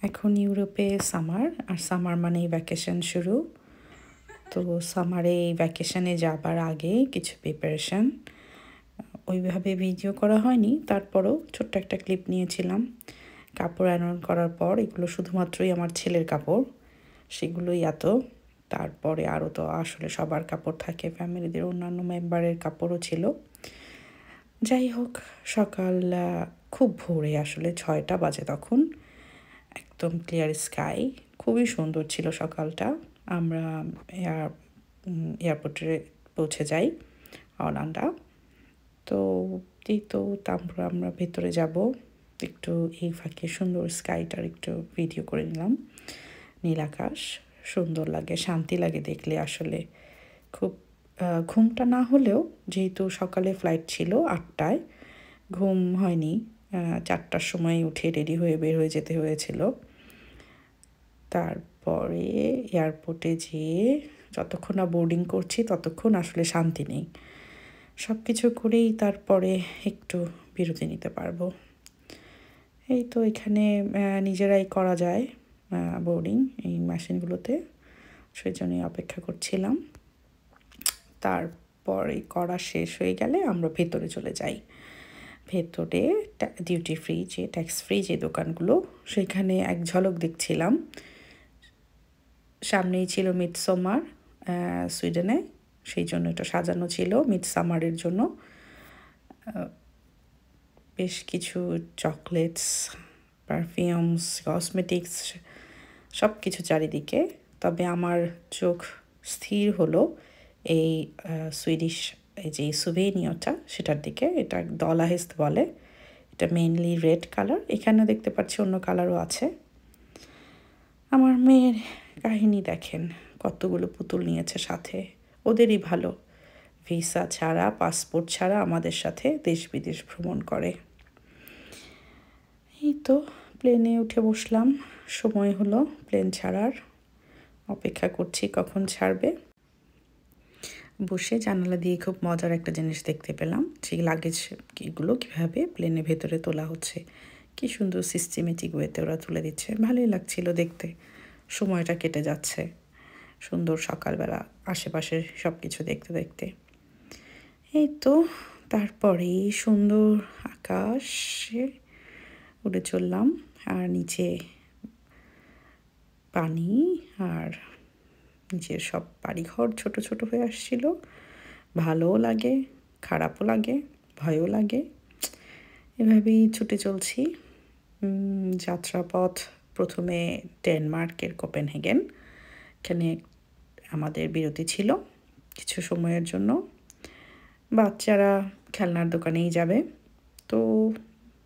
এখন ইউরোপে সামার, আর সামার মানেই ভ্যাকেশন শুরু। তো সামারে এই ভ্যাকেশনে যাবার আগে কিছু প্রিপারেশন, ওইভাবে ভিডিও করা হয়নি, তারপরও ছোট্ট একটা ক্লিপ নিয়েছিলাম। কাপড় আয়রন করার পর এগুলো শুধুমাত্রই আমার ছেলের কাপড়, সেগুলোই এত। তারপরে আরও তো আসলে সবার কাপড় থাকে, ফ্যামিলিদের অন্যান্য মেম্বারের কাপড়ও ছিল। যাই হোক, সকাল খুব ভোরে, আসলে 6টা বাজে তখন, একদম ক্লিয়ার স্কাই, খুবই সুন্দর ছিল সকালটা। আমরা এয়ারপোর্টে পৌঁছে যাই অরল্যান্ডো। তো এই তো, তারপর আমরা ভেতরে যাব, একটু এই ফাঁকে সুন্দর স্কাইটার একটু ভিডিও করে নিলাম। নীল আকাশ সুন্দর লাগে, শান্তি লাগে দেখলে। আসলে খুব ঘুমটা না হলেও, যেহেতু সকালে ফ্লাইট ছিল 8টায়, ঘুম হয়নি। 4টার সময় উঠে রেডি হয়ে বের হয়ে যেতে হয়েছিল। তারপরে এয়ারপোর্টে যেয়ে যতক্ষণ না বোর্ডিং করছি ততক্ষণ আসলে শান্তি নেই। সব কিছু করেই তারপরে একটু বিরতি নিতে পারবো। এই তো, এখানে নিজেরাই করা যায় বোর্ডিং এই মেশিনগুলোতে, সেই জন্যই অপেক্ষা করছিলাম। তারপরে করা শেষ হয়ে গেলে আমরা ভেতরে চলে যাই। ভেতরে ডিউটি ফ্রি, যে ট্যাক্স ফ্রি যে দোকানগুলো, সেখানে এক ঝলক দেখছিলাম। সামনেই ছিল মিডসামার, সুইডেনে, সেই জন্য এটা সাজানো ছিল মিডসামারের জন্য। বেশ কিছু চকলেটস, পারফিউমস, কসমেটিক্স, সব কিছু চারিদিকে। তবে আমার চোখ স্থির হলো এই সুইডিশ এই যে সুভেনিয়রটা, সেটার দিকে। এটা দলাহেস্ত বলে, এটা মেইনলি রেড কালার। এখানে দেখতে পাচ্ছি অন্য কালারও আছে। আমার মেয়ের কাহিনী দেখেন, কতগুলো পুতুল নিয়েছে সাথে। ওদেরই ভালো, ভিসা ছাড়া, পাসপোর্ট ছাড়া আমাদের সাথে দেশ বিদেশ ভ্রমণ করে। এই তো প্লেনে উঠে বসলাম, সময় হলো প্লেন ছাড়ার, অপেক্ষা করছি কখন ছাড়বে। বসে জানালা দিয়ে খুব মজার একটা জিনিস দেখতে পেলাম, সেই লাগেজগুলো কীভাবে প্লেনের ভেতরে তোলা হচ্ছে। কি সুন্দর সিস্টেমেটিক ওয়েতে ওরা তুলে দিচ্ছে, ভালোই লাগছিল দেখতে। সময়টা কেটে যাচ্ছে সুন্দর সকালবেলা আশেপাশে সব কিছু দেখতে দেখতে। এই তো, তারপরে সুন্দর আকাশে উড়ে চললাম, আর নিচে পানি, আর নিচের সব বাড়িঘর ছোট ছোট হয়ে আসছিল। ভালোও লাগে, খারাপও লাগে, ভয়ও লাগে। এভাবেই ছুটে চলছি। যাত্রাপথ প্রথমে ডেনমার্কের কোপেনহেগেন, এখানে আমাদের বিরতি ছিল কিছু সময়ের জন্য। বাচ্চারা খেলনার দোকানেই যাবে, তো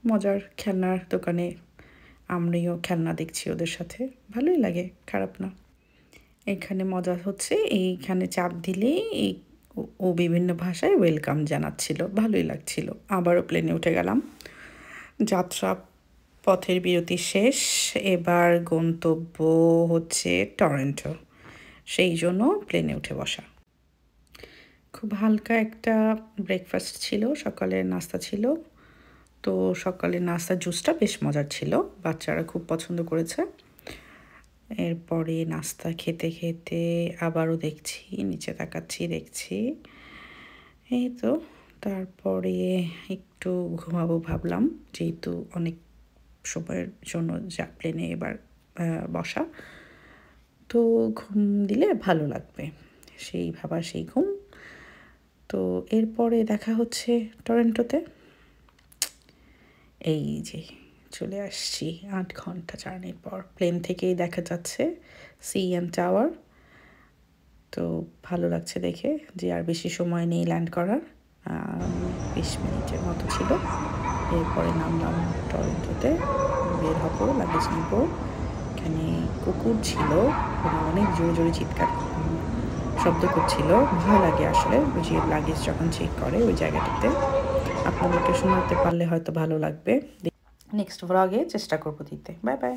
মজার খেলনার দোকানে আমরাও খেলনা দেখছি ওদের সাথে, ভালোই লাগে, খারাপ না। এখানে মজা হচ্ছে, এইখানে চাপ দিলেই ও বিভিন্ন ভাষায় ওয়েলকাম জানাচ্ছিল, ভালোই লাগছিল। আবারও প্লেনে উঠে গেলাম। যাত্রা পথের বিরতি শেষ, এবার গন্তব্য হচ্ছে টরন্টো, সেই জন্য প্লেনে উঠে বসা। খুব হালকা একটা ব্রেকফাস্ট ছিল, সকালের নাস্তা ছিল। তো সকালের নাস্তার জুসটা বেশ মজার ছিল, বাচ্চারা খুব পছন্দ করেছে। এরপরে নাস্তা খেতে খেতে আবারও দেখছি, নিচে তাকাচ্ছি, দেখছি। এই তো, তারপরে একটু ঘুমাবো ভাবলাম, যেহেতু অনেক সময়ের জন্য যা প্লেনে এবার বসা, তো ঘুম দিলে ভালো লাগবে, সেই ভাবা সেই ঘুম। তো এরপরে দেখা হচ্ছে টরন্টোতে। এই যে চলে আসছি 8 ঘন্টা জার্নির পর। প্লেন থেকেই দেখা যাচ্ছে সিএন টাওয়ার। তো ভালো লাগছে দেখে, যে আর বেশি সময় নেই ল্যান্ড করার, 20 মিনিটের মতো ছিল। এরপরে নামলাম টরন্টোতে, বের হবো, লাগেজ নিব। এখানে কুকুর ছিল, ওরা অনেক জোরে জোরে চিৎকার শব্দ করছিল, ভয় লাগে আসলে যে লাগেজ যখন চেক করে ওই জায়গাটাতে। আপনাদেরকে শোনাতে পারলে হয়তো ভালো লাগবে। নেক্সট ভ্লগে চেষ্টা করবো দিতে। Bye bye.